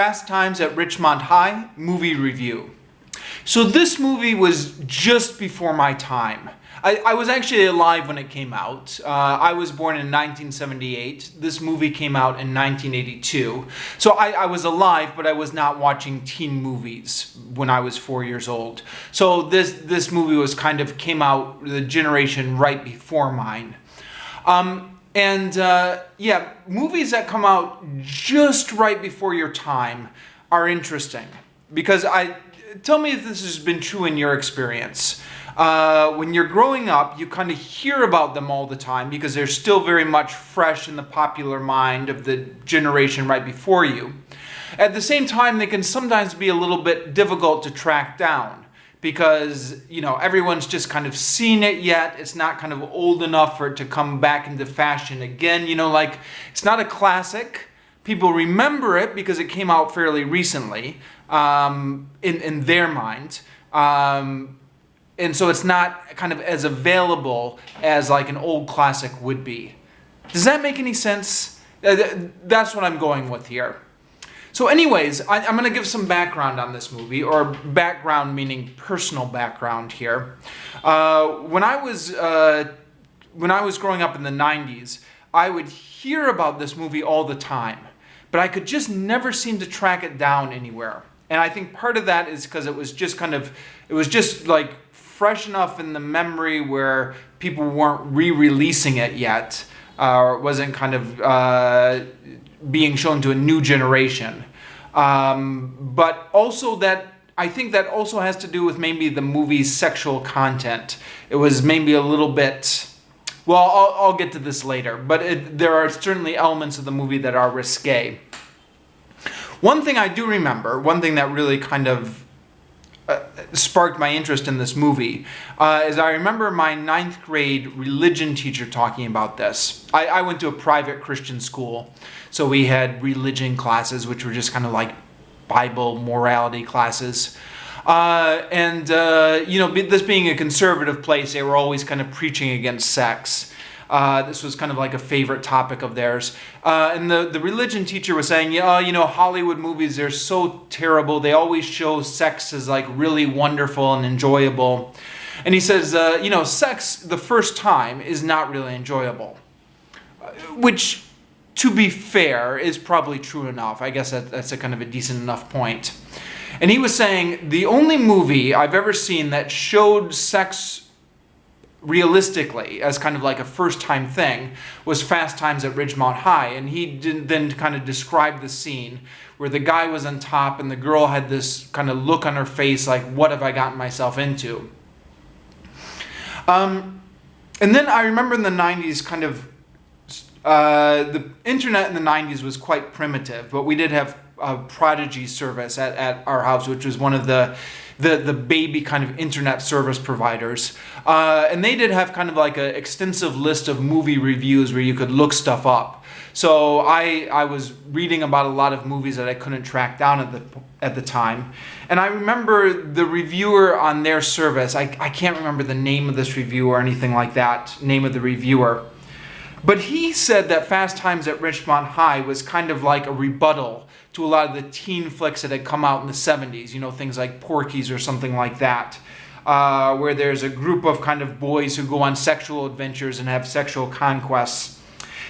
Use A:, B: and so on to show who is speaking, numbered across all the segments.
A: Fast Times at Ridgemont High movie review. So this movie was just before my time. I was actually alive when it came out. I was born in 1978. This movie came out in 1982. So I was alive, but I was not watching teen movies when I was 4 years old. So this movie was came out the generation right before mine. Yeah, movies that come out just right before your time are interesting. Because tell me if this has been true in your experience. When you're growing up, you kind of hear about them all the time because they're still very much fresh in the popular mind of the generation right before you. At the same time, they can sometimes be a little bit difficult to track down because, you know, everyone's just kind of seen it yet. It's not kind of old enough for it to come back into fashion again. You know, like, it's not a classic. People remember it because it came out fairly recently in their mind. And so it's not kind of as available as like an old classic would be. Does that make any sense? That's what I'm going with here. So anyways, I'm going to give some background on this movie, or background meaning personal background here. When I was growing up in the 90s, I would hear about this movie all the time, but I could just never seem to track it down anywhere. And I think part of that is because it was just like fresh enough in the memory where people weren't re-releasing it yet, or it wasn't kind of being shown to a new generation. But also I think that also has to do with maybe the movie's sexual content. It was maybe a little bit, well, I'll get to this later, but there are certainly elements of the movie that are risque. One thing I do remember, one thing that really kind of sparked my interest in this movie is I remember my 9th grade religion teacher talking about this. I went to a private Christian school, so we had religion classes, which were just kind of like Bible morality classes. You know, this being a conservative place, they were always kind of preaching against sex. This was kind of like a favorite topic of theirs. And the religion teacher was saying, yeah, you know, Hollywood movies, they're so terrible. They always show sex as like really wonderful and enjoyable. And he says, you know, sex the first time is not really enjoyable. Which, to be fair, is probably true enough. I guess that's a kind of a decent enough point. And he was saying, the only movie I've ever seen that showed sex realistically as kind of like a first-time thing was Fast Times at Ridgemont High. And he then kind of described the scene where the guy was on top and the girl had this kind of look on her face like, what have I gotten myself into? And then I remember in the 90s kind of, the internet in the 90s was quite primitive, but we did have a Prodigy service at our house, which was one of the baby kind of internet service providers. And they did have kind of like an extensive list of movie reviews where you could look stuff up. So I was reading about a lot of movies that I couldn't track down at the time. And I remember the reviewer on their service, I can't remember the name of this review or anything like that, name of the reviewer. But he said that Fast Times at Ridgemont High was kind of like a rebuttal to a lot of the teen flicks that had come out in the 70s, you know, things like Porky's or something like that, where there's a group of kind of boys who go on sexual adventures and have sexual conquests.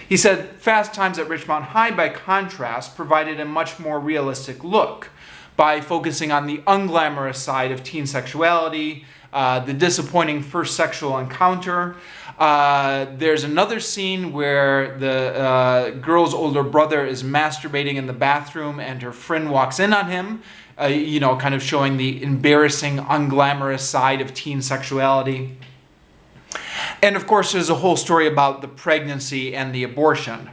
A: He said Fast Times at Ridgemont High, by contrast, provided a much more realistic look by focusing on the unglamorous side of teen sexuality, the disappointing first sexual encounter. There's another scene where the girl's older brother is masturbating in the bathroom and her friend walks in on him, you know, kind of showing the embarrassing, unglamorous side of teen sexuality. And of course, there's a whole story about the pregnancy and the abortion.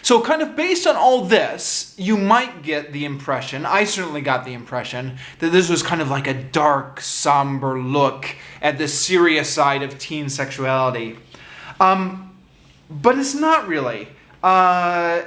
A: So kind of based on all this, you might get the impression, I certainly got the impression, that this was kind of like a dark, somber look at the serious side of teen sexuality. But it's not really. I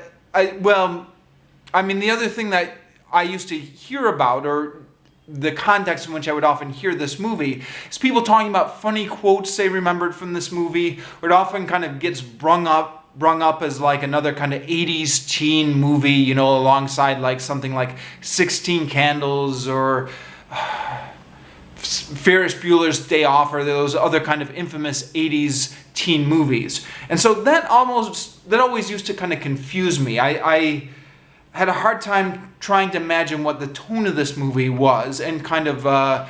A: mean, the other thing that I used to hear about, or the context in which I would often hear this movie, is people talking about funny quotes they remembered from this movie, or it often kind of gets brought up brung up as like another kind of 80s teen movie, you know, alongside like something like 16 Candles or Ferris Bueller's Day Off, or those other kind of infamous 80s teen movies. And so that always used to kind of confuse me. I had a hard time trying to imagine what the tone of this movie was, and kind of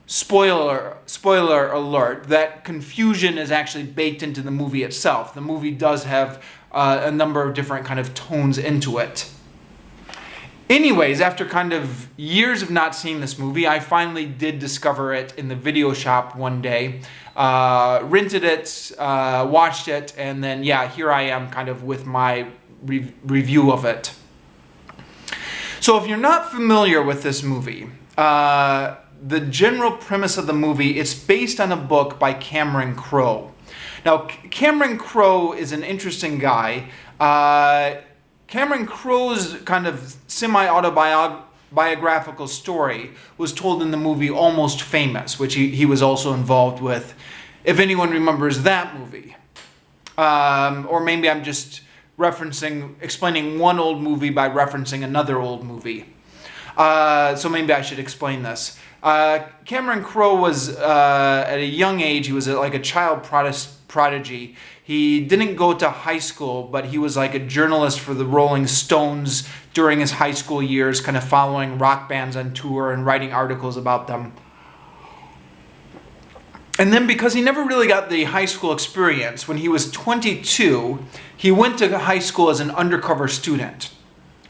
A: spoiler alert, that confusion is actually baked into the movie itself. The movie does have a number of different kind of tones into it. Anyways, after kind of years of not seeing this movie, I finally did discover it in the video shop one day, rented it, watched it, and then yeah, here I am kind of with my review of it. So if you're not familiar with this movie, the general premise of the movie, it's based on a book by Cameron Crowe. Now, Cameron Crowe is an interesting guy. Cameron Crowe's kind of semi-autobiographical story was told in the movie Almost Famous, which he was also involved with, if anyone remembers that movie. Or maybe I'm just explaining one old movie by referencing another old movie. So maybe I should explain this. Cameron Crowe was, at a young age, he was like a child prodigy. He didn't go to high school, but he was like a journalist for the Rolling Stones during his high school years, kind of following rock bands on tour and writing articles about them. And then because he never really got the high school experience, when he was 22, he went to high school as an undercover student.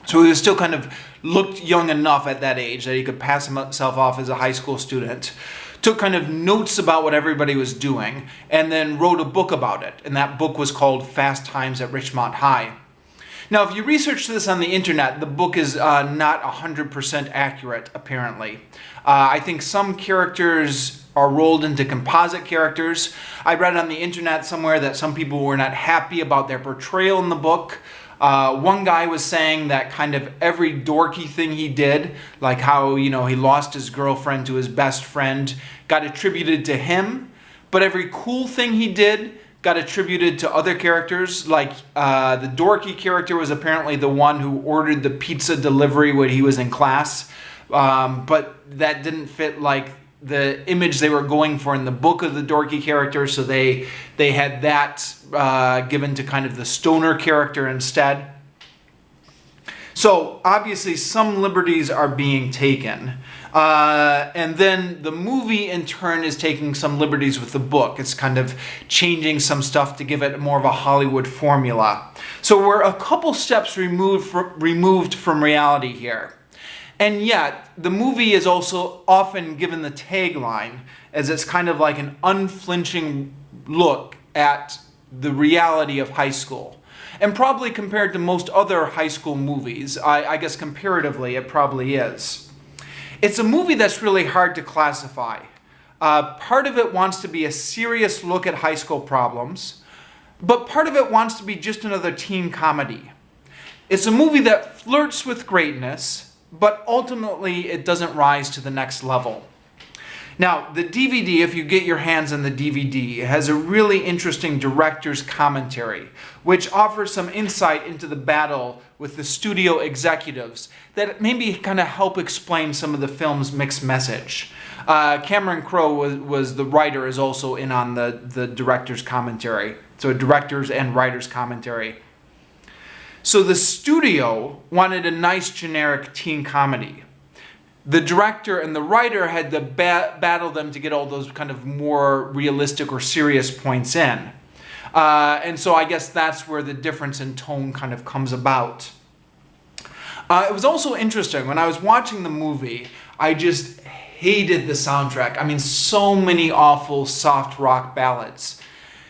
A: So he was still kind of looked young enough at that age that he could pass himself off as a high school student. Took kind of notes about what everybody was doing, and then wrote a book about it. And that book was called Fast Times at Ridgemont High. Now, if you research this on the internet, the book is not 100% accurate, apparently. I think some characters are rolled into composite characters. I read on the internet somewhere that some people were not happy about their portrayal in the book. One guy was saying that kind of every dorky thing he did, like how, you know, he lost his girlfriend to his best friend, got attributed to him, but every cool thing he did got attributed to other characters. Like the dorky character was apparently the one who ordered the pizza delivery when he was in class, but that didn't fit like the image they were going for in the book of the dorky character, so they had that given to kind of the stoner character instead. So obviously some liberties are being taken. And then the movie in turn is taking some liberties with the book. It's kind of changing some stuff to give it more of a Hollywood formula. So we're a couple steps removed from reality here. And yet, the movie is also often given the tagline as it's kind of like an unflinching look at the reality of high school. And probably compared to most other high school movies, I guess comparatively it probably is. It's a movie that's really hard to classify. Part of it wants to be a serious look at high school problems, but part of it wants to be just another teen comedy. It's a movie that flirts with greatness, but ultimately it doesn't rise to the next level. Now, the DVD, if you get your hands on the DVD, has a really interesting director's commentary, which offers some insight into the battle with the studio executives that maybe kind of help explain some of the film's mixed message. Cameron Crowe was the writer, is also in on the director's commentary. So a director's and writer's commentary. So the studio wanted a nice generic teen comedy. The director and the writer had to battle them to get all those kind of more realistic or serious points in. And so I guess that's where the difference in tone kind of comes about. It was also interesting, when I was watching the movie, I just hated the soundtrack. I mean, so many awful soft rock ballads.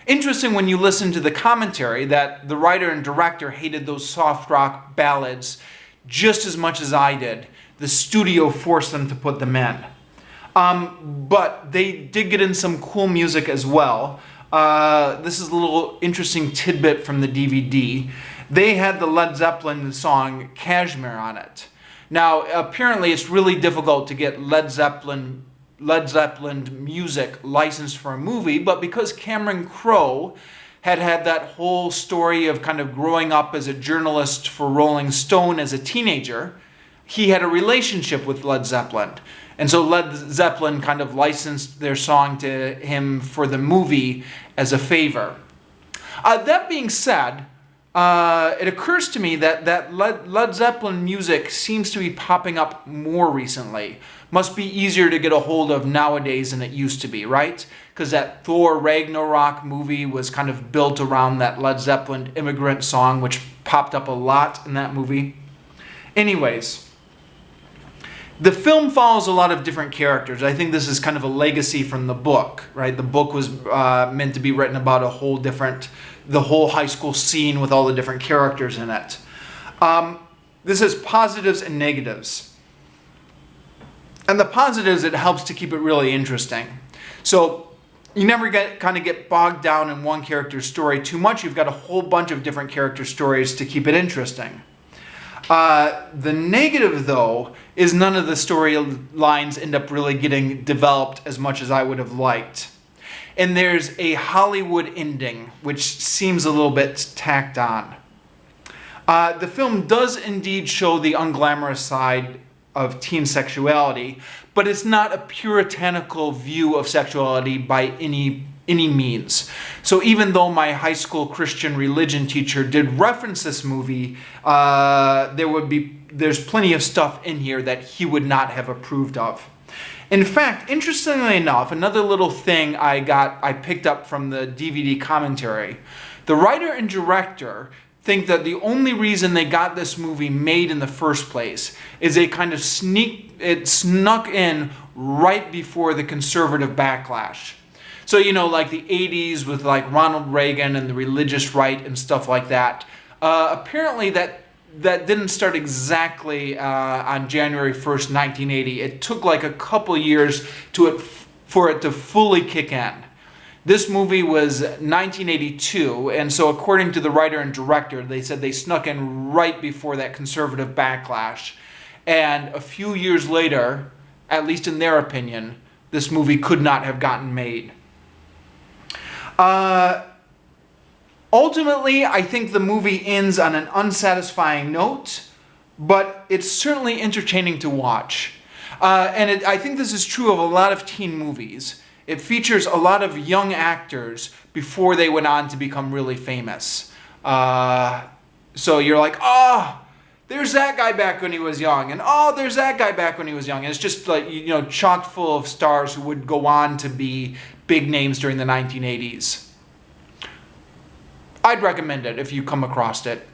A: Interesting when you listen to the commentary that the writer and director hated those soft rock ballads just as much as I did. The studio forced them to put them in. But they did get in some cool music as well. This is a little interesting tidbit from the DVD. They had the Led Zeppelin song Kashmir on it. Now, apparently it's really difficult to get Led Zeppelin music licensed for a movie, but because Cameron Crowe had that whole story of kind of growing up as a journalist for Rolling Stone as a teenager. He had a relationship with Led Zeppelin. And so Led Zeppelin kind of licensed their song to him for the movie as a favor. That being said, it occurs to me that Led Zeppelin music seems to be popping up more recently. Must be easier to get a hold of nowadays than it used to be, right? Because that Thor Ragnarok movie was kind of built around that Led Zeppelin Immigrant song, which popped up a lot in that movie. Anyways, the film follows a lot of different characters. I think this is kind of a legacy from the book, right? The book was meant to be written about the whole high school scene with all the different characters in it. This has positives and negatives. And the positives, it helps to keep it really interesting. So you never get bogged down in one character's story too much. You've got a whole bunch of different character stories to keep it interesting. The negative, though, is none of the storylines end up really getting developed as much as I would have liked. And there's a Hollywood ending, which seems a little bit tacked on. The film does indeed show the unglamorous side of teen sexuality, but it's not a puritanical view of sexuality by any means. So even though my high school Christian religion teacher did reference this movie, there's plenty of stuff in here that he would not have approved of. In fact, interestingly enough, another little thing I picked up from the DVD commentary, the writer and director think that the only reason they got this movie made in the first place is they kind of snuck in right before the conservative backlash. So, like the 80s with like Ronald Reagan and the religious right and stuff like that. Apparently that didn't start exactly on January 1st, 1980. It took like a couple years for it to fully kick in. This movie was 1982, and so according to the writer and director, they said they snuck in right before that conservative backlash. And a few years later, at least in their opinion, this movie could not have gotten made. Ultimately, I think the movie ends on an unsatisfying note, but it's certainly entertaining to watch. I think this is true of a lot of teen movies. It features a lot of young actors before they went on to become really famous. So you're like, oh, there's that guy back when he was young, and oh, there's that guy back when he was young. And it's just like, chock full of stars who would go on to be big names during the 1980s. I'd recommend it if you come across it.